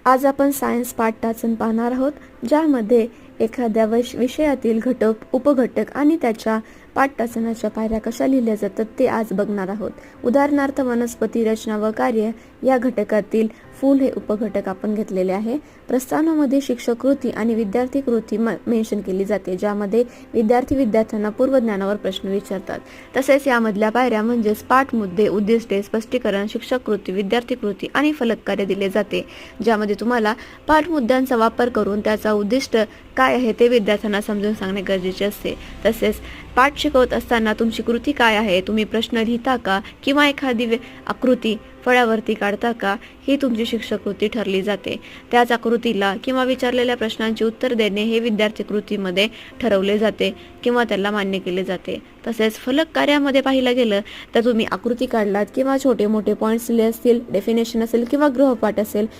आज आपण सायन्स पाठ टाचन पाहणार आहोत, ज्यामध्ये एखाद्या विषयातील घटक, उपघटक आणि त्याच्या पाठटाचनाच्या पायऱ्या कशा लिहिल्या जातात ते आज बघणार आहोत. उदाहरणार्थ वनस्पती रचना व कार्य या घटकातील फूल हे उपघटक आपण घेतलेले आहे. प्रस्तावनामध्ये शिक्षक कृती आणि विद्यार्थी कृती मेन्शन केली जाते, ज्यामध्ये विद्यार्थ्यांना पूर्वज्ञानावर प्रश्न विचारतात. तसेच यामधल्या पायऱ्या म्हणजेच पाठ मुद्दे, उद्दिष्टे, स्पष्टीकरण, शिक्षक कृती, विद्यार्थी कृती आणि फलक कार्य दिले जाते, ज्यामध्ये तुम्हाला पाठ मुद्द्यांचा वापर करून त्याचा उद्दिष्ट काय आहे ते विद्यार्थ्यांना समजून सांगणे गरजेचे असते. तसेच पाठ शिकवत असताना तुमची कृती काय आहे, तुम्ही प्रश्न लिहिता का किंवा एखादी आकृती फळ्यावरती काढता का, ही तुमची शिक्षक कृती ठरली जाते. त्याच आकृतीला किंवा विचारलेल्या प्रश्नांची उत्तर देणे हे विद्यार्थी कृतीमध्ये ठरवले जाते किंवा त्याला मान्य केले जाते. तसेच फलक कार्यामध्ये पाहिलं गेलं तर तुम्ही आकृती काढलात किंवा छोटे मोठे पॉईंट्स लिहिले असतील, डेफिनेशन असेल किंवा गृहपाठ असेल,